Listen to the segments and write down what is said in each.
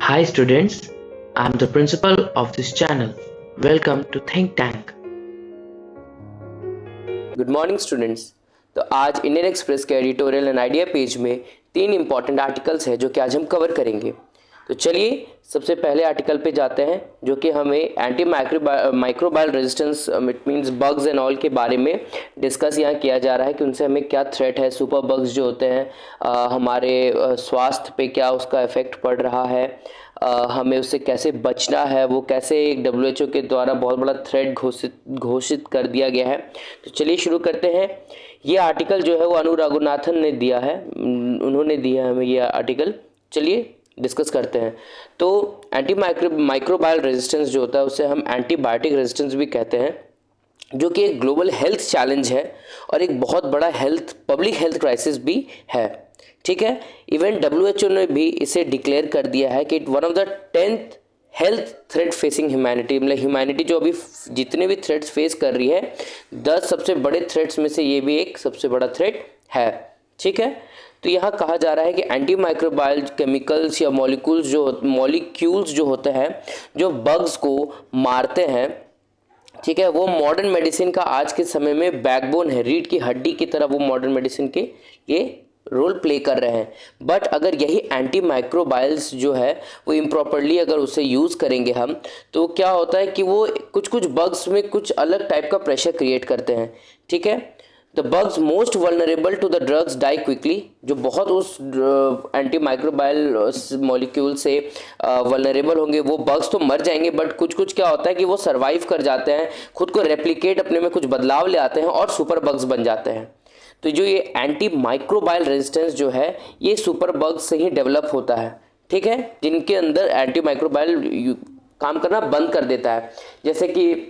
Hi students, I am the principal of this channel. Welcome to Think Tank. Good morning students. तो आज Indian express के editorial and idea page में 3 important articles हैं जो कि आज हम कवर करेंगे। तो चलिए सबसे पहले आर्टिकल पे जाते हैं जो कि हमें anti microbial resistance it means bugs and all के बारे में डिस्कस यहाँ किया जा रहा है कि उनसे हमें क्या थ्रेट है। सुपर बग्स जो होते हैं हमारे स्वास्थ्य पे क्या उसका इफेक्ट पड़ रहा है, हमें उससे कैसे बचना है, वो कैसे WHO के द्वारा बहुत बड़ा थ्रेट घोषित कर दिया गया है। तो चलिए शुरू करते हैं। ये आर्टिकल जो है वो अनु रघुनाथन ने दिया है, उन्होंने दिया है हमें ये आर्टिकल। चलिए डिस्कस करते हैं। तो एंटी माइक्रोबायल रेजिस्टेंस जो होता है उसे हम एंटीबायोटिक रेजिस्टेंस भी कहते हैं, जो कि एक ग्लोबल हेल्थ चैलेंज है और एक बहुत बड़ा पब्लिक हेल्थ क्राइसिस भी है। ठीक है, इवन WHO ने भी इसे डिक्लेयर कर दिया है कि one of the 10th health threat facing humanity, मतलब ह्यूमैनिटी जो अभी जितने भी थ्रेट्स फेस कर रही है 10 सबसे बड़े थ्रेट्स में से ये भी एक सबसे बड़ा थ्रेट है। ठीक है, तो यहाँ कहा जा रहा है कि एंटी माइक्रोबायल केमिकल्स या मॉलिक्यूल्स जो होते हैं जो बग्स को मारते हैं, ठीक है, वो मॉडर्न मेडिसिन का आज के समय में बैकबोन है, रीढ़ की हड्डी की तरह वो मॉडर्न मेडिसिन के ये रोल प्ले कर रहे हैं। बट अगर यही एंटी माइक्रोबायल्स जो है वो इम्प्रॉपरली अगर उसे यूज़ करेंगे हम, तो क्या होता है कि वो कुछ कुछ बग्स में कुछ अलग टाइप का प्रेशर क्रिएट करते हैं। ठीक है, the bugs most vulnerable to the drugs die quickly, जो बहुत उस एंटी माइक्रोबायल मॉलिक्यूल से वल्नरेबल होंगे वो बग्स तो मर जाएंगे, बट कुछ कुछ क्या होता है कि वो सर्वाइव कर जाते हैं, खुद को रेप्लिकेट अपने में कुछ बदलाव ले आते हैं और सुपर बग्स बन जाते हैं। तो जो ये एंटी माइक्रोबायल रेजिस्टेंस जो है ये सुपर बग्स से ही डेवलप होता है। ठीक है, जिनके अंदर एंटी माइक्रोबायल काम करना बंद कर देता है। जैसे कि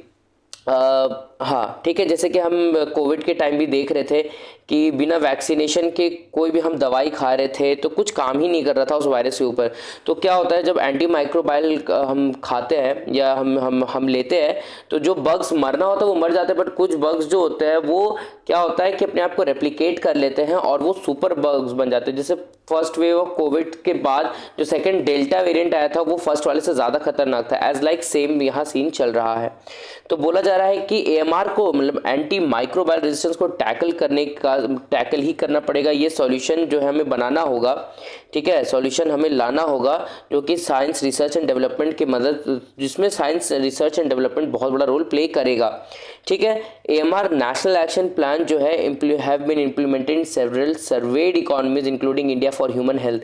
हाँ ठीक है, जैसे कि हम कोविड के टाइम भी देख रहे थे कि बिना वैक्सीनेशन के कोई भी हम दवाई खा रहे थे तो कुछ काम ही नहीं कर रहा था उस वायरस के ऊपर। तो क्या होता है जब एंटी माइक्रोबायल हम खाते हैं या हम लेते हैं तो जो बग्स मरना होता है वो मर जाते हैं, बट कुछ बग्स जो होते हैं वो क्या होता है कि अपने आप को रेप्लिकेट कर लेते हैं और वो सुपर बग्स बन जाते हैं। जैसे फर्स्ट वेव ऑफ कोविड के बाद जो सेकंड डेल्टा वेरिएंट आया था वो फर्स्ट वाले से ज़्यादा खतरनाक था, एज लाइक सेम यहाँ सीन चल रहा है। तो बोला जा रहा है कि AMR को, मतलब एंटी माइक्रोबायल रेजिस्टेंस को टैकल ही करना पड़ेगा। ये सॉल्यूशन जो है हमें बनाना होगा। ठीक है, सॉल्यूशन हमें लाना होगा जो कि साइंस रिसर्च एंड डेवलपमेंट की मदद, जिसमें साइंस रिसर्च एंड डेवलपमेंट बहुत बड़ा रोल प्ले करेगा। ठीक है, AMR नेशनल एक्शन प्लान जो है have been implemented in several served economies including India for human health.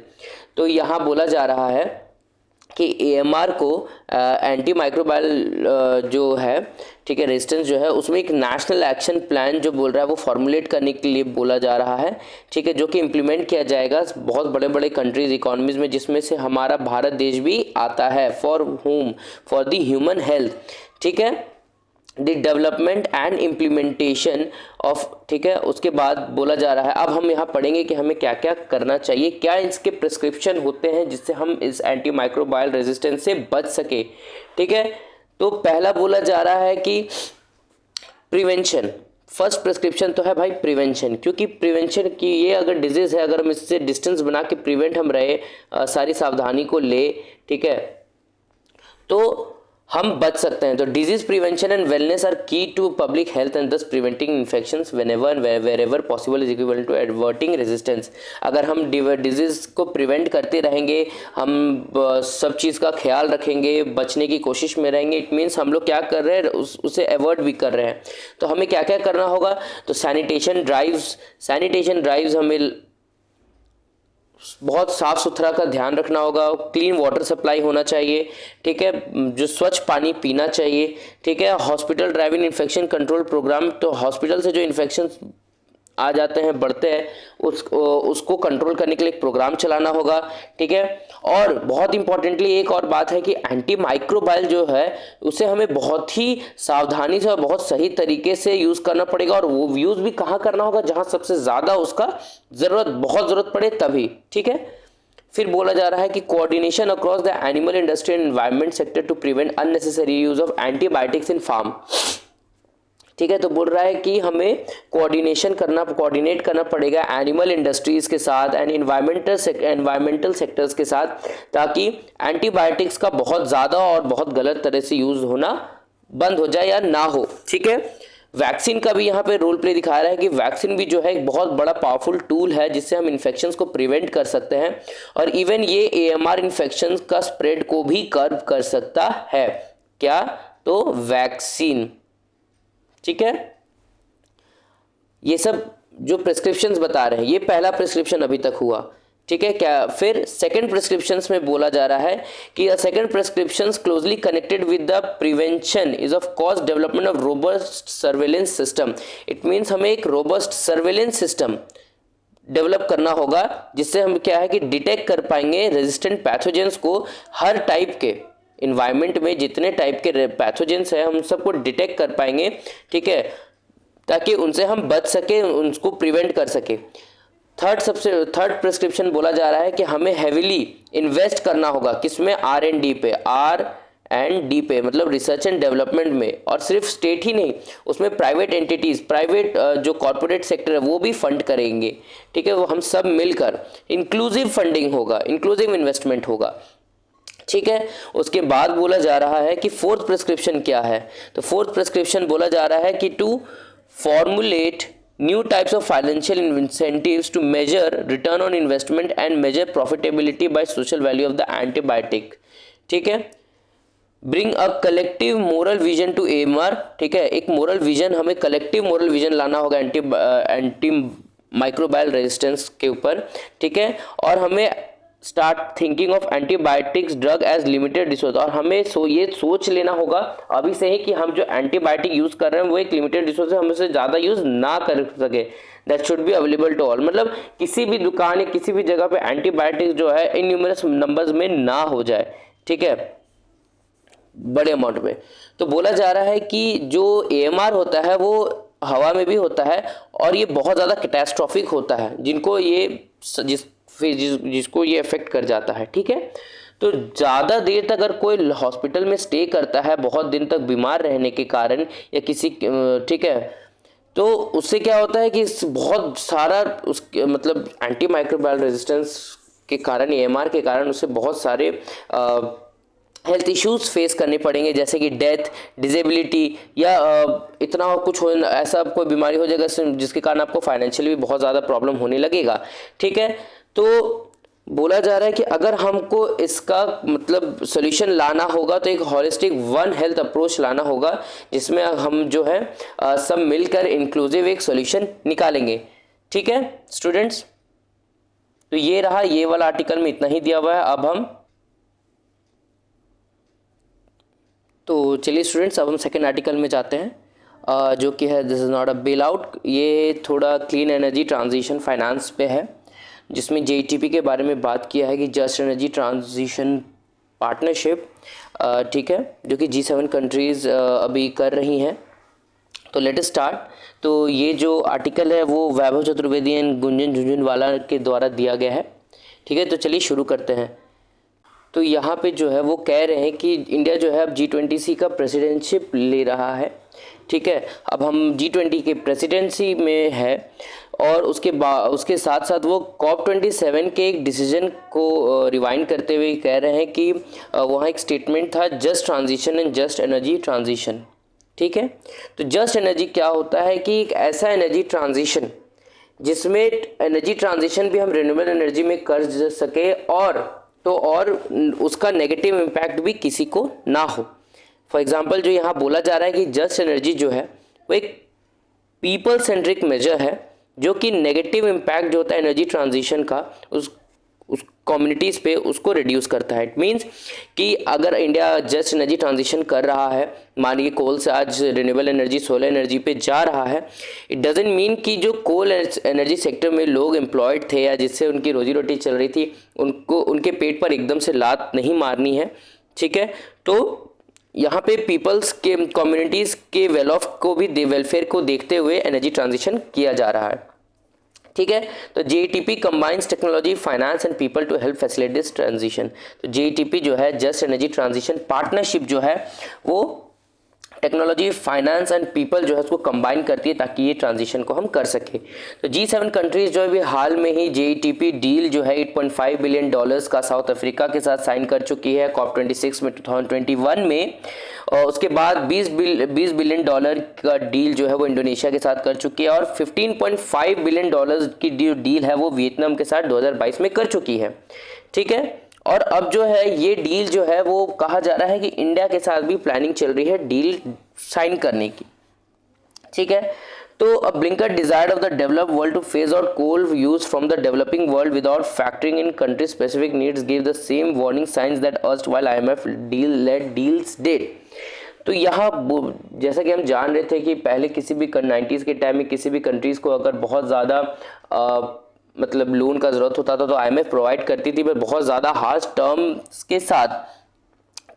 तो यहाँ बोला जा रहा है कि AMR को एंटी माइक्रोबायल जो है, ठीक है, रेजिस्टेंस जो है उसमें एक नेशनल एक्शन प्लान जो बोल रहा है वो फॉर्मुलेट करने के लिए बोला जा रहा है। ठीक है, जो कि इम्प्लीमेंट किया जाएगा बहुत बड़े बड़े कंट्रीज इकोनॉमीज में, जिसमें से हमारा भारत देश भी आता है। For the human health. ठीक है, the development and implementation of. ठीक है, उसके बाद बोला जा रहा है, अब हम यहाँ पढ़ेंगे कि हमें क्या क्या करना चाहिए, क्या इसके प्रिस्क्रिप्शन होते हैं जिससे हम इस एंटी माइक्रोबायल रेजिस्टेंस से बच सके। ठीक है, तो पहला बोला जा रहा है कि प्रिवेंशन। फर्स्ट प्रिस्क्रिप्शन तो है भाई प्रिवेंशन, क्योंकि प्रिवेंशन की ये अगर डिजीज़ है, अगर हम इससे डिस्टेंस बना के प्रिवेंट हम रहे, सारी सावधानी को ले, ठीक है, तो हम बच सकते हैं। तो disease prevention and wellness are key to public health and thus preventing infections whenever and wherever possible is equivalent to averting resistance. अगर हम डिजीज को प्रिवेंट करते रहेंगे, हम सब चीज़ का ख्याल रखेंगे, बचने की कोशिश में रहेंगे, इट मीन्स हम लोग क्या कर रहे हैं उसे अवॉइड भी कर रहे हैं। तो हमें क्या क्या करना होगा, तो सैनिटेशन ड्राइव्स हमें बहुत साफ सुथरा का ध्यान रखना होगा, क्लीन वाटर सप्लाई होना चाहिए। ठीक है, जो स्वच्छ पानी पीना चाहिए। ठीक है, hospital driving infection control programme, तो हॉस्पिटल से जो इन्फेक्शन आ जाते हैं, बढ़ते हैं, उसको कंट्रोल करने के लिए एक प्रोग्राम चलाना होगा। ठीक है, और बहुत इंपॉर्टेंटली एक और बात है कि एंटी माइक्रोबायल जो है उसे हमें बहुत ही सावधानी से और बहुत सही तरीके से यूज़ करना पड़ेगा, और वो यूज़ भी कहाँ करना होगा, जहाँ सबसे ज़्यादा उसका बहुत ज़रूरत पड़े तभी। ठीक है, फिर बोला जा रहा है कि coordination across the animal industry and environment sector to prevent unnecessary use of antibiotics in farm. ठीक है। तो बोल रहा है कि हमें कोऑर्डिनेट करना पड़ेगा एनिमल इंडस्ट्रीज के साथ एंड एनवायरमेंटल सेक्टर्स के साथ, ताकि एंटीबायोटिक्स का बहुत ज़्यादा और बहुत गलत तरह से यूज़ होना बंद हो जाए या ना हो। ठीक है। वैक्सीन का भी यहाँ पे रोल प्ले दिखा रहा है कि वैक्सीन भी जो है एक बहुत बड़ा पावरफुल टूल है जिससे हम इन्फेक्शंस को प्रिवेंट कर सकते हैं, और इवन ये एएमआर इन्फेक्शंस का स्प्रेड को भी कर्व कर सकता है। क्या? तो वैक्सीन। ठीक है। ये सब जो प्रिस्क्रिप्शंस बता रहे हैं, ये पहला प्रिस्क्रिप्शन अभी तक हुआ। ठीक है। क्या फिर सेकंड प्रिस्क्रिप्शंस में बोला जा रहा है कि second prescriptions closely connected with the prevention is of cost development of robust surveillance system. It means हमें एक रोबस्ट सर्वेलेंस सिस्टम डेवलप करना होगा जिससे हम क्या है कि डिटेक्ट कर पाएंगे रेजिस्टेंट पैथोजेंस को। हर टाइप के इन्वायरमेंट में जितने टाइप के पैथोजेंस हैं हम सबको डिटेक्ट कर पाएंगे। ठीक है। ताकि उनसे हम बच सके, उनको प्रिवेंट कर सके। थर्ड प्रिस्क्रिप्शन बोला जा रहा है कि हमें हेविली इन्वेस्ट करना होगा किसमें? R&D पे, R&D पे मतलब रिसर्च एंड डेवलपमेंट में। और सिर्फ स्टेट ही नहीं, उसमें प्राइवेट एंटिटीज, प्राइवेट जो कॉर्पोरेट सेक्टर है वो भी फंड करेंगे। ठीक है। वो हम सब मिलकर इंक्लूसिव फंडिंग होगा, इंक्लूसिव इन्वेस्टमेंट होगा। ठीक है। उसके बाद बोला जा रहा है कि फोर्थ प्रिस्क्रिप्शन क्या है? तो फोर्थ प्रिस्क्रिप्शन बोला जा रहा है कि to formulate new types of financial incentives to measure return on investment and measure profitability by social value of the antibiotic। ठीक है। bring a collective moral vision to AMR। ठीक है। एक मोरल विजन, हमें कलेक्टिव मोरल विजन लाना होगा anti microbial resistance के ऊपर। ठीक है। और हमें start thinking of antibiotics drug as limited resource, और हमें ये सोच लेना होगा अभी से ही कि हम जो एंटीबायोटिक यूज कर रहे हैं वो एक लिमिटेड रिसोर्स है, हम उससे ज़्यादा यूज ना कर सके। That should be available to all. मतलब किसी भी दुकान या किसी भी जगह पे एंटीबायोटिक्स जो है इन न्यूमरस नंबर्स में ना हो जाए। ठीक है, बड़े अमाउंट में। तो बोला जा रहा है कि जो AMR होता है वो हवा में भी होता है और ये बहुत ज़्यादा कैटास्ट्रॉफिक होता है, जिनको ये जिसको ये अफेक्ट कर जाता है। ठीक है। तो ज़्यादा देर तक अगर कोई हॉस्पिटल में स्टे करता है बहुत दिन तक बीमार रहने के कारण या किसी, ठीक है, तो उससे क्या होता है कि बहुत सारा उसके मतलब एंटी माइक्रोबायल रेजिस्टेंस के कारण, AMR के कारण उसे बहुत सारे हेल्थ इश्यूज फेस करने पड़ेंगे, जैसे कि डेथ, डिजेबिलिटी या इतना कुछ हो, ऐसा कोई बीमारी हो जाएगा जिसके कारण आपको फाइनेंशियली भी बहुत ज़्यादा प्रॉब्लम होने लगेगा। ठीक है। तो बोला जा रहा है कि अगर हमको इसका मतलब सोल्यूशन लाना होगा तो एक हॉलिस्टिक वन हेल्थ अप्रोच लाना होगा जिसमें हम जो है सब मिलकर इंक्लूसिव एक सोल्यूशन निकालेंगे। ठीक है स्टूडेंट्स, तो ये रहा, ये वाला आर्टिकल में इतना ही दिया हुआ है। अब हम तो चलिए स्टूडेंट्स, अब हम सेकेंड आर्टिकल में जाते हैं जो कि है this is not a bail out. ये थोड़ा क्लीन एनर्जी ट्रांजिशन फाइनेंस पे है, जिसमें JETP के बारे में बात किया है कि जस्ट एनर्जी ट्रांजिशन पार्टनरशिप, ठीक है, जो कि G7 कंट्रीज़ अभी कर रही हैं। तो लेट अस स्टार्ट। तो ये जो आर्टिकल है वो वैभव चतुर्वेदी एंड गुंजन झुंझुनवाला के द्वारा दिया गया है। ठीक है। तो चलिए शुरू करते हैं। तो यहाँ पे जो है वो कह रहे हैं कि इंडिया जो है अब G20 का प्रेसिडेंटशिप ले रहा है। ठीक है। अब हम G20 के प्रेसिडेंसी में है और उसके साथ साथ वो COP27 के एक डिसीजन को रिवाइंड करते हुए कह रहे हैं कि वहाँ एक स्टेटमेंट था, just transition and just energy transition. ठीक है। तो जस्ट एनर्जी क्या होता है कि एक ऐसा एनर्जी ट्रांजिशन जिसमें एनर्जी ट्रांजिशन भी हम रिन्यूएबल एनर्जी में कर सके और उसका नेगेटिव इम्पैक्ट भी किसी को ना हो। फॉर एग्जांपल जो यहाँ बोला जा रहा है कि जस्ट एनर्जी जो है वो एक पीपल सेंट्रिक मेजर है जो कि नेगेटिव इम्पैक्ट जो होता है एनर्जी ट्रांजिशन का उस कम्युनिटीज़ पे उसको रिड्यूस करता है। इट मीन्स कि अगर इंडिया जस्ट एनर्जी ट्रांजिशन कर रहा है, मानिए कोल से आज रिन्यूएबल एनर्जी, सोलर एनर्जी पे जा रहा है, इट डजेंट मीन कि जो कोल एनर्जी सेक्टर में लोग एम्प्लॉयड थे या जिससे उनकी रोजी रोटी चल रही थी उनको उनके पेट पर एकदम से लात नहीं मारनी है। ठीक है। तो यहाँ पे पीपल्स के कम्युनिटीज़ के वेलफेयर को देखते हुए एनर्जी ट्रांजिशन किया जा रहा है। ठीक है। तो JETP combines technology, finance and people to help facilitate this transition. तो JETP जो है जस्ट एनर्जी ट्रांजिशन पार्टनरशिप जो है वो टेक्नोलॉजी, फाइनेंस एंड पीपल जो है उसको कंबाइन करती है ताकि ये ट्रांजिशन को हम कर सके। तो G7 कंट्रीज जो है भी हाल में ही JTP डील जो है $8.5 बिलियन का साउथ अफ्रीका के साथ साइन कर चुकी है COP26 में 2021 में, और उसके बाद 20 बिलियन डॉलर का डील जो है वो इंडोनेशिया के साथ कर चुकी है, और 15.5 बिलियन डॉलर की डील है वो वियतनाम के साथ 2022 में कर चुकी है। ठीक है, और अब जो है ये डील जो है वो कहा जा रहा है कि इंडिया के साथ भी प्लानिंग चल रही है डील साइन करने की। ठीक है, तो अब Blinken desired of the developed world to phase out coal use from the developing world without factoring in country specific needs give the same warning science that erstwhile IMF deal led deals did. तो यहाँ जैसा कि हम जान रहे थे कि पहले किसी भी 90s के टाइम में किसी भी कंट्रीज को अगर बहुत ज़्यादा मतलब लोन का ज़रूरत होता था तो IMF प्रोवाइड करती थी, पर बहुत ज़्यादा हार्श टर्म्स के साथ।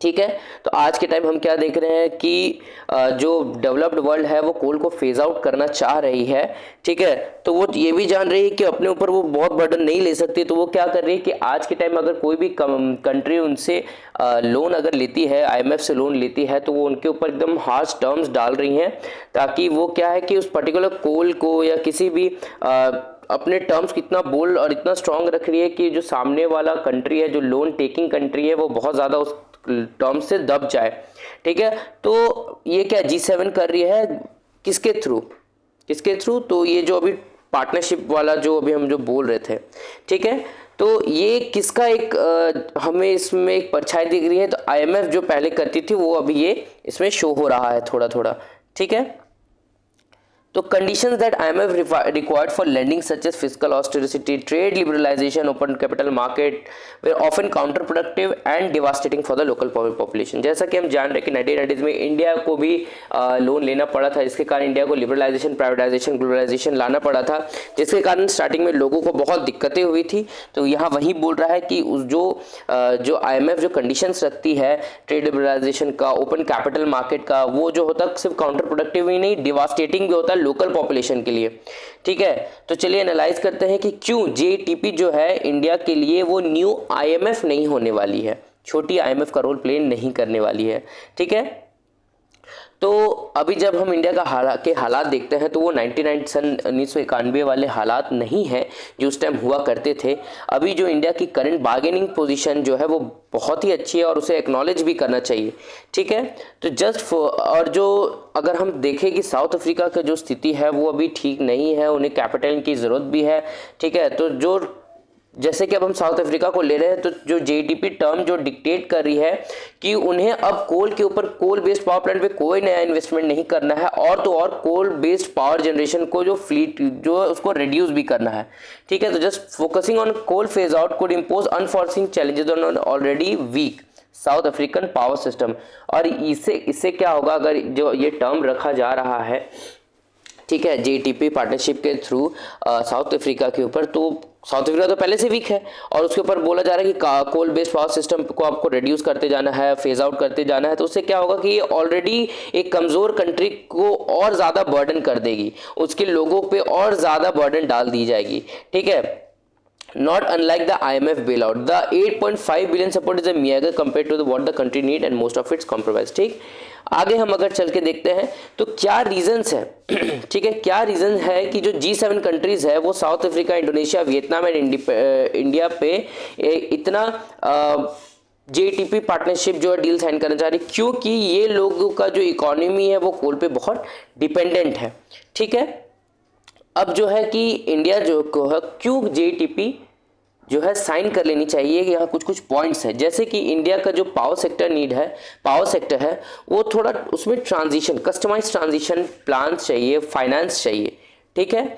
ठीक है, तो आज के टाइम हम क्या देख रहे हैं कि जो डेवलप्ड वर्ल्ड है वो कोल को फेज आउट करना चाह रही है। ठीक है, तो वो ये भी जान रही है कि अपने ऊपर वो बहुत बर्डन नहीं ले सकती, तो वो क्या कर रही है कि आज के टाइम अगर कोई भी कंट्री उनसे लोन अगर लेती है, IMF से लोन लेती है, तो वो उनके ऊपर एकदम हार्श टर्म्स डाल रही हैं, ताकि वो क्या है कि उस पर्टिकुलर कोल को या किसी भी अपने टर्म्स कितना बोल्ड और इतना स्ट्रांग रख रही है कि जो सामने वाला कंट्री है, जो लोन टेकिंग कंट्री है, वो बहुत ज़्यादा उस टर्म्स से दब जाए। ठीक है, तो ये क्या G7 कर रही है, किसके थ्रू, तो ये जो अभी पार्टनरशिप वाला जो अभी हम जो बोल रहे थे। ठीक है, तो ये किसका एक हमें इसमें एक परछाई दिख रही है, तो IMF जो पहले करती थी वो अभी ये इसमें शो हो रहा है थोड़ा थोड़ा। ठीक है, तो conditions that IMF required for lending such as fiscal austerity, trade liberalization, open capital market were often counterproductive and devastating for the local population। जैसा कि हम जान रहे हैं कि 1990s में इंडिया को भी लोन लेना पड़ा था, जिसके कारण इंडिया को लिबरलाइजेशन, प्राइवेटाइजेशन, ग्लोबलाइजेशन लाना पड़ा था, जिसके कारण स्टार्टिंग में लोगों को बहुत दिक्कतें हुई थी। तो यहाँ वही बोल रहा है कि उस जो IMF जो कंडीशंस रखती है ट्रेड लिबरलाइजेशन का, ओपन कैपिटल मार्केट का, वो जो होता है सिर्फ काउंटर प्रोडक्टिव ही नहीं, डिवास्टेटिंग भी होता है लोकल पॉपुलेशन के लिए। ठीक है, तो चलिए एनालाइज करते हैं कि क्यों JTP जो है इंडिया के लिए वो न्यू IMF नहीं होने वाली है, छोटी IMF का रोल प्ले नहीं करने वाली है। ठीक है, तो अभी जब हम इंडिया का हालात देखते हैं तो वो 1991 वाले हालात नहीं है जो उस टाइम हुआ करते थे। अभी जो इंडिया की करंट बार्गेनिंग पोजीशन जो है वो बहुत ही अच्छी है और उसे एक्नॉलेज भी करना चाहिए। ठीक है, तो और जो अगर हम देखें कि साउथ अफ्रीका की जो स्थिति है वो अभी ठीक नहीं है, उन्हें कैपिटल की ज़रूरत भी है। ठीक है, तो जो जैसे कि अब हम साउथ अफ्रीका को ले रहे हैं, तो जो JTP टर्म जो डिक्टेट कर रही है कि उन्हें अब कोल के ऊपर, कोल बेस्ड पावर प्लांट पे कोई नया इन्वेस्टमेंट नहीं करना है, और तो और कोल बेस्ड पावर जनरेशन को जो फ्लीट जो है उसको रिड्यूस भी करना है। ठीक है, तो just focusing on coal phase out could impose enforcing challenges on already weak South African power system. और इससे क्या होगा अगर जो ये टर्म रखा जा रहा है, ठीक है, JTP पार्टनरशिप के थ्रू साउथ अफ्रीका के ऊपर, तो साउथ अफ्रीका तो पहले से वीक है और उसके ऊपर बोला जा रहा है कि कोल बेस्ड पावर सिस्टम को आपको रिड्यूस करते जाना है, फेज आउट करते जाना है। तो उससे क्या होगा कि ये ऑलरेडी एक कमज़ोर कंट्री को और ज़्यादा बर्डन कर देगी, उसके लोगों पे और ज़्यादा बर्डन डाल दी जाएगी। ठीक है, not unlike the IMF bailout, the 8.5 billion support is a meager compared to what the country need and most of it's compromised। ठीक, आगे हम अगर चल के देखते हैं तो क्या रीजंस है ठीक है, क्या रीजन है कि जो G7 कंट्रीज है वो south Africa, Indonesia, Vietnam and India पे इतना JTP पार्टनरशिप जो है डील साइन करना चाह रही, क्योंकि ये लोगों का जो इकोनॉमी है वो कोल पे बहुत डिपेंडेंट है। ठीक है, अब जो है कि इंडिया जो है क्यों JTP जो है साइन कर लेनी चाहिए, यहाँ कुछ पॉइंट्स है। जैसे कि इंडिया का जो पावर सेक्टर है वो थोड़ा उसमें ट्रांजिशन, कस्टमाइज ट्रांजिशन प्लान चाहिए, फाइनेंस चाहिए। ठीक है,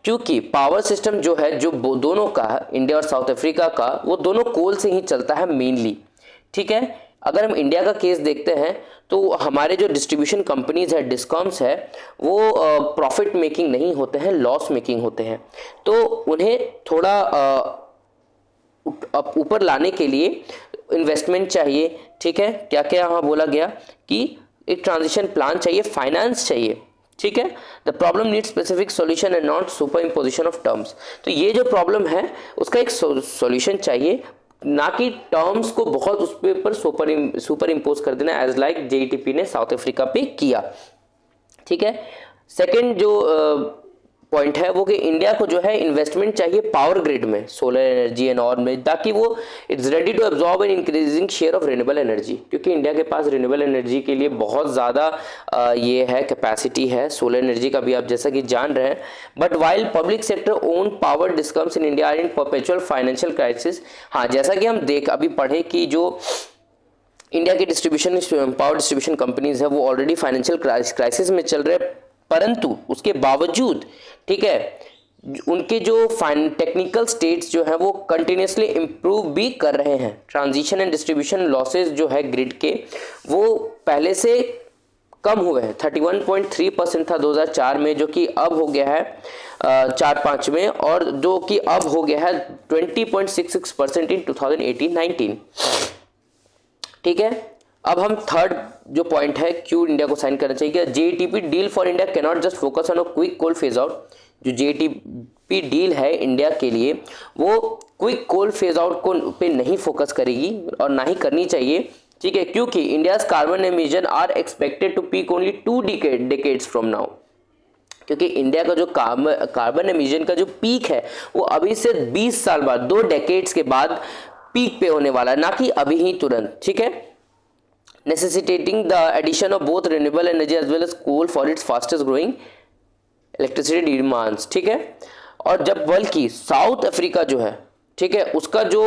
क्योंकि पावर सिस्टम जो है जो दोनों का, इंडिया और साउथ अफ्रीका का, वो दोनों कोल से ही चलता है मेनली। ठीक है, अगर हम इंडिया का केस देखते हैं तो हमारे जो डिस्ट्रीब्यूशन कंपनीज है, डिस्कॉम्स है, वो प्रॉफिट मेकिंग नहीं होते हैं, लॉस मेकिंग होते हैं। तो उन्हें थोड़ा ऊपर लाने के लिए इन्वेस्टमेंट चाहिए। ठीक है, क्या क्या यहाँ बोला गया कि एक ट्रांजिशन प्लान चाहिए, फाइनेंस चाहिए। ठीक है, the problem need specific solution and not super imposition of terms. तो ये जो प्रॉब्लम है उसका एक सॉल्यूशन चाहिए, ना कि टर्म्स को बहुत उस पे पर सुपर इम्पोज कर देना, एज लाइक जेईटीपी ने साउथ अफ्रीका पे किया। ठीक है, सेकंड जो पॉइंट है वो कि इंडिया को जो है इन्वेस्टमेंट चाहिए पावर ग्रिड में, सोलर एनर्जी एंड और में, ताकि वो its ready to absorb an increasing share of renewable energy, क्योंकि इंडिया के पास रिन्यूएबल एनर्जी के लिए बहुत ज़्यादा ये है कैपेसिटी है सोलर एनर्जी का भी, आप जैसा कि जान रहे हैं। But while public sector owned power discoms in India are in perpetual financial crisis. हाँ, जैसा कि हम अभी पढ़े कि जो इंडिया की पावर डिस्ट्रीब्यूशन कंपनीज है वो ऑलरेडी फाइनेंशियल क्राइसिस में चल रहे हैं, परंतु उसके बावजूद, ठीक है, उनके जो टेक्निकल स्टेट्स जो हैं वो कंटिन्यूसली इम्प्रूव भी कर रहे हैं। ट्रांजिशन एंड डिस्ट्रीब्यूशन लॉसेज जो है ग्रिड के वो पहले से कम हुए हैं। 31.3% था 2004 में, जो कि अब हो गया है 4-5 में, और जो कि अब हो गया है 20.66% इन 2018-19। ठीक है, अब हम थर्ड जो पॉइंट है क्यों इंडिया को साइन करना चाहिए, JETP deal for India can not just focus on a quick coal phase out. जो जेईटीपी डील है इंडिया के लिए वो क्विक कोल फेज आउट को पे नहीं फोकस करेगी और ना ही करनी चाहिए। ठीक है, क्योंकि India's carbon emission are expected to peak only 2 decades from now. क्योंकि इंडिया का जो कार्बन एमिशन का जो पीक है वो अभी से 20 साल बाद, 2 डेकेड्स के बाद पीक पे होने वाला है, ना कि अभी ही तुरंत। ठीक है, necessitating the addition of both renewable energy as well as coal for its fastest growing electricity demands। ठीक है, और जब बल्कि साउथ अफ्रीका जो है, ठीक है, उसका जो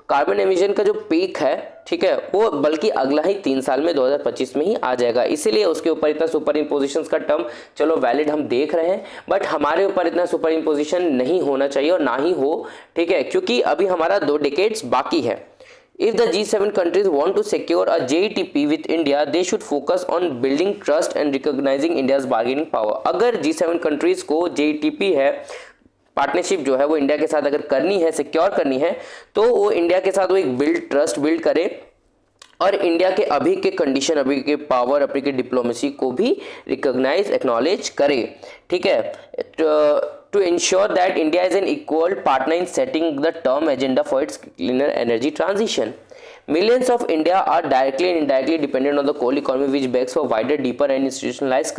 कार्बन एमिशन का जो पीक है, ठीक है, वो बल्कि अगला ही 3 साल में 2025 में ही आ जाएगा। इसीलिए उसके ऊपर इतना सुपर इम्पोजिशन का टर्म चलो वैलिड हम देख रहे हैं, बट हमारे ऊपर इतना सुपर इम्पोजिशन नहीं होना चाहिए और ना ही हो। ठीक है, क्योंकि अभी हमारा 2 डेकेड्स बाकी है। If the G7 countries want to secure a JETP with India, they should focus on building trust and recognizing India's bargaining power। अगर G7 countries को JETP है, पार्टनरशिप जो है वो इंडिया के साथ अगर करनी है, सिक्योर करनी है, तो वो इंडिया के साथ वो एक ट्रस्ट बिल्ड करे और इंडिया के अभी के कंडीशन, अभी के पावर, अभी के डिप्लोमेसी को भी रिकॉग्नाइज, एक्नॉलेज करे। ठीक है, to ensure that India is an equal partner in setting the term agenda for its cleaner energy transition. Millions of India are directly and indirectly dependent on the coal economy, which begs for wider, deeper and institutionalized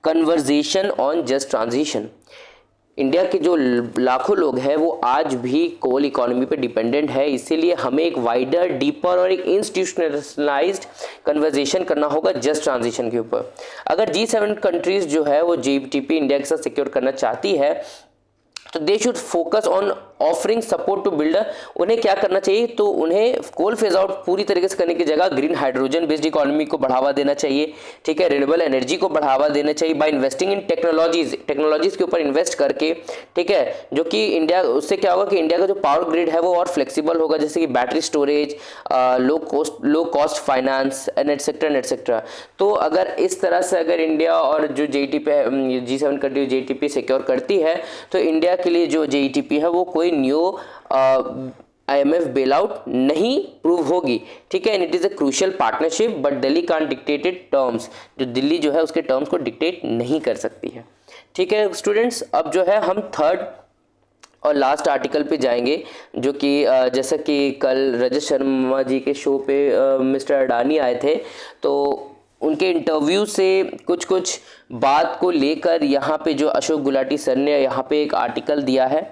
conversation on just transition. India के जो लाखों लोग हैं वो आज भी कोल economy पे dependent है, इसीलिए हमें एक वाइडर, डीपर और एक इंस्टीट्यूशनलाइज्ड कन्वर्सेशन करना होगा जस्ट ट्रांजिशन के ऊपर। अगर G7 कंट्रीज जो है वो जेईटीपी इंडिया के साथ सिक्योर करना चाहती है तो they should focus on offering support to builder. उन्हें क्या करना चाहिए, तो उन्हें कोल फेज आउट पूरी तरीके से करने की जगह ग्रीन हाइड्रोजन बेस्ड इकोनॉमी को बढ़ावा देना चाहिए। ठीक है, रिन्यूएबल एनर्जी को बढ़ावा देना चाहिए बाय इन्वेस्टिंग इन टेक्नोलॉजीज के ऊपर इन्वेस्ट करके। ठीक है, जो कि इंडिया, उससे क्या होगा कि इंडिया का जो पावर ग्रिड है वो और फ्लेक्सिबल होगा, जैसे कि battery storage, low cost finance and etcetera. तो अगर इस तरह से अगर इंडिया और जो G7 कंट्री जेईटीपी सिक्योर करती है तो इंडिया के लिए जो जेईटीपी है वो कोई न्यू IMF बेल आउट नहीं प्रूव होगी। ठीक है, and it is a crucial partnership, but Delhi can't dictated terms. जो दिल्ली जो है उसके टर्म्स को डिक्टेट नहीं कर सकती है। ठीक है स्टूडेंट्स, अब जो है हम थर्ड और लास्ट आर्टिकल पे जाएंगे, जो कि जैसा कि कल रजत शर्मा जी के शो पे मिस्टर अडानी आए थे, तो उनके इंटरव्यू से कुछ बात को लेकर यहाँ पे जो अशोक गुलाटी सर ने यहाँ पे एक आर्टिकल दिया है।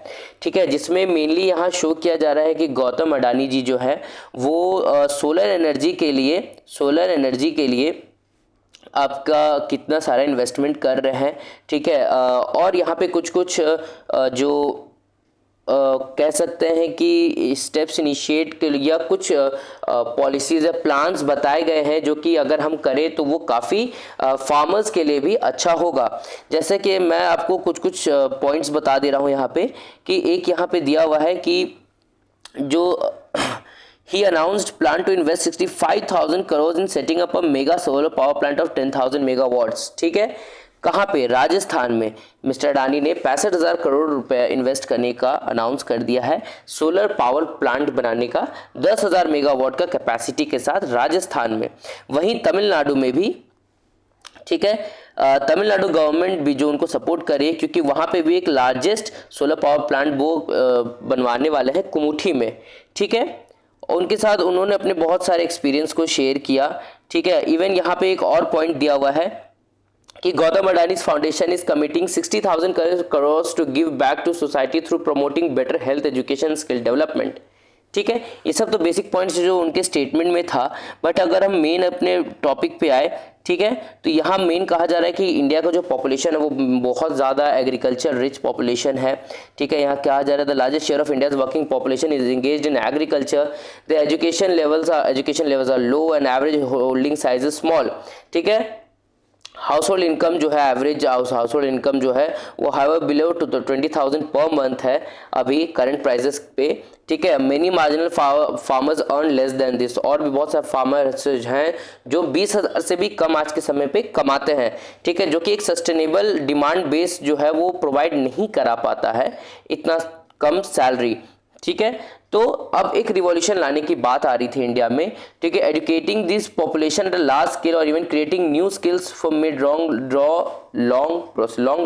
ठीक है, जिसमें मेनली यहाँ शो किया जा रहा है कि गौतम अडानी जी जो है वो सोलर एनर्जी के लिए आपका कितना सारा इन्वेस्टमेंट कर रहे हैं। ठीक है, और यहाँ पे कुछ जो कह सकते हैं कि स्टेप्स इनिशिएट के लिए कुछ पॉलिसीज या प्लान्स बताए गए हैं, जो कि अगर हम करें तो वो काफ़ी फार्मर्स के लिए भी अच्छा होगा। जैसे कि मैं आपको कुछ पॉइंट्स बता दे रहा हूँ यहाँ पे, कि एक यहाँ पे दिया हुआ है कि जो he announced plan to invest 65,000 crores in setting up a mega solar power plant of 10,000 megawatts। ठीक है, कहाँ पे, राजस्थान में मिस्टर अडानी ने 65,000 करोड़ रुपए इन्वेस्ट करने का अनाउंस कर दिया है सोलर पावर प्लांट बनाने का 10,000 मेगावाट का कैपेसिटी के साथ राजस्थान में। वहीं तमिलनाडु में भी ठीक है। तमिलनाडु गवर्नमेंट भी जो उनको सपोर्ट करे, क्योंकि वहाँ पे भी एक लार्जेस्ट सोलर पावर प्लांट वो बनवाने वाले हैं कुमुठी में। ठीक है, उनके साथ उन्होंने अपने बहुत सारे एक्सपीरियंस को शेयर किया। ठीक है, इवन यहाँ पे एक और पॉइंट दिया हुआ है कि Gautam Adani's foundation is committing 60,000 crore to give back to society through promoting better health education skill development. ठीक है, ये सब तो बेसिक पॉइंट्स जो उनके स्टेटमेंट में था। बट अगर हम मेन अपने टॉपिक पे आए, ठीक है, तो यहाँ मेन कहा जा रहा है कि इंडिया का जो पॉपुलेशन है वो बहुत ज़्यादा एग्रीकल्चर रिच पॉपुलेशन है। ठीक है, यहाँ कहा जा रहा है the largest share of India's working population is engaged in agriculture, the education levels are low and average holding size is small. ठीक है, हाउस होल्ड इनकम जो है, एवरेज हाउस होल्ड इनकम जो है वो हाईवर बिलो टू 20,000 पर मंथ है अभी current prices पे। ठीक है, many marginal farmers earn less than this, और भी बहुत सारे फार्मर्स हैं जो 20,000 से भी कम आज के समय पे कमाते हैं। ठीक है, जो कि एक सस्टेनेबल डिमांड बेस जो है वो प्रोवाइड नहीं करा पाता है इतना कम सैलरी। ठीक है, तो अब एक रिवॉल्यूशन लाने की बात आ रही थी इंडिया में। ठीक है, educating this population at a large scale और even creating new skills for mid long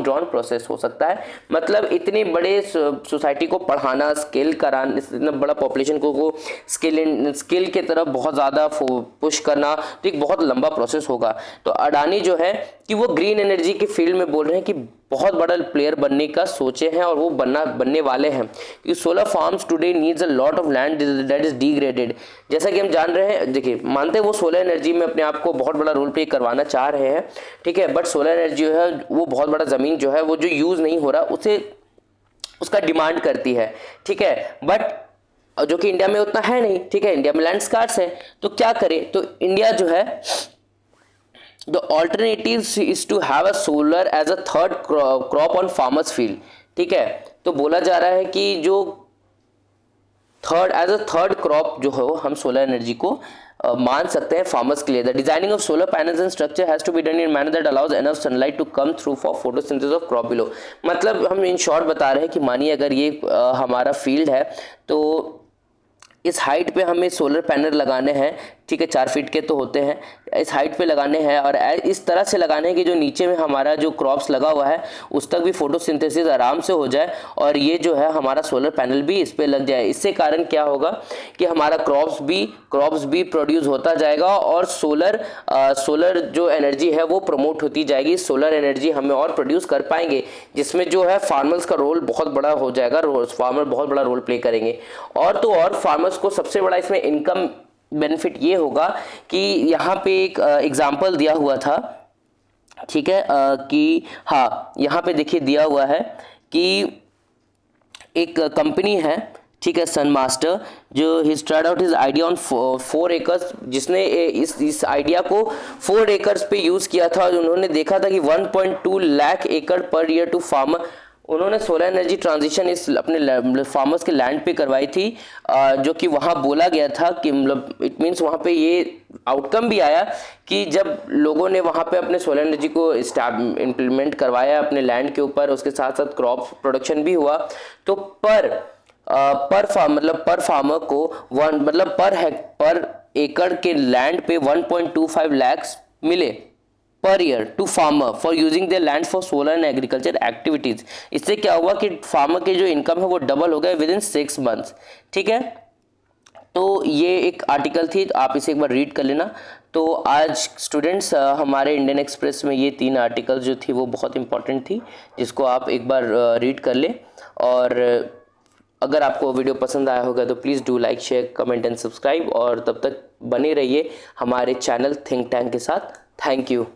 drawn process हो सकता है। मतलब इतने बड़े सोसाइटी को पढ़ाना, स्किल कराना, इतना बड़ा पॉपुलेशन को स्किल के तरफ बहुत ज़्यादा पुश करना, तो एक बहुत लंबा प्रोसेस होगा। तो अडानी जो है कि वो ग्रीन एनर्जी के फील्ड में बोल रहे हैं कि बहुत बड़ा प्लेयर बनने का सोचे हैं और वो बनने वाले हैं। कि solar farms today needs a lot of land that is degraded. जैसा कि हम जान रहे हैं, देखिए मानते हैं वो सोलर एनर्जी में अपने आप को बहुत बड़ा रोल प्ले करवाना चाह रहे हैं। ठीक है, बट सोलर एनर्जी जो है वो बहुत बड़ा ज़मीन जो है वो जो यूज़ नहीं हो रहा उसे उसका डिमांड करती है। ठीक है, बट जो कि इंडिया में उतना है नहीं। ठीक है, इंडिया में लैंड स्कार्स है, तो क्या करे, तो इंडिया जो है the alternatives is to have a solar as a third crop on farmers field। ठीक है, तो बोला जा रहा है कि जो थर्ड क्रॉप जो है हम सोलर एनर्जी को मान सकते हैं फार्मर्स के लिए। The designing of solar panels and structure has to be done in manner that allows enough sunlight to come through for photosynthesis of crop below. मतलब हम इन शॉर्ट बता रहे हैं कि मानिए अगर ये हमारा फील्ड है, तो इस हाइट पे हमें सोलर पैनल लगाने हैं। ठीक है, 4 फीट के तो होते हैं, इस हाइट पे लगाने हैं और इस तरह से लगाने हैं कि जो नीचे में हमारा जो क्रॉप्स लगा हुआ है उस तक भी फोटोसिंथेसिस आराम से हो जाए और ये जो है हमारा सोलर पैनल भी इस पे लग जाए। इससे कारण क्या होगा कि हमारा क्रॉप्स भी प्रोड्यूस होता जाएगा और सोलर जो एनर्जी है वो प्रमोट होती जाएगी। सोलर एनर्जी हमें और प्रोड्यूस कर पाएंगे, जिसमें जो है फार्मर्स का रोल बहुत बड़ा हो जाएगा, फार्मर बहुत बड़ा रोल प्ले करेंगे। और तो और फार्मर्स को सबसे बड़ा इसमें इनकम बेनिफिट ये होगा कि यहाँ पे एक एग्जाम्पल दिया हुआ था। ठीक है, कि हाँ यहाँ पे देखिए दिया हुआ है कि एक कंपनी है, ठीक है, सन मास्टर, जो he tried out his idea on 4 acres, जिसने इस आइडिया को 4 एकर्स पे यूज़ किया था और उन्होंने देखा था कि 1.2 लाख एकड़ पर ईयर टू फार्मर। उन्होंने सोलर एनर्जी ट्रांजिशन इस अपने फार्मर्स के लैंड पे करवाई थी, जो कि वहाँ बोला गया था कि मतलब इट मीन्स वहाँ पे ये आउटकम भी आया कि जब लोगों ने वहाँ पे अपने सोलर एनर्जी को इम्प्लीमेंट करवाया अपने लैंड के ऊपर, उसके साथ साथ क्रॉप प्रोडक्शन भी हुआ, तो पर फार्मर को पर एकड़ के लैंड पे 1.25 लाख मिले per year to farmer for using their land for solar and agriculture activities. इससे क्या हुआ कि फार्मर के जो इनकम है वो डबल हो गया विद इन 6 मंथ्स। ठीक है, तो ये एक आर्टिकल थी, तो आप इसे एक बार रीड कर लेना। तो आज स्टूडेंट्स हमारे इंडियन एक्सप्रेस में ये 3 आर्टिकल जो थी वो बहुत इंपॉर्टेंट थी, जिसको आप एक बार रीड कर लें। और अगर आपको वीडियो पसंद आया होगा तो please do like, share, comment and subscribe, और तब तक बने रहिए हमारे चैनल थिंक टैंक के साथ। Thank you.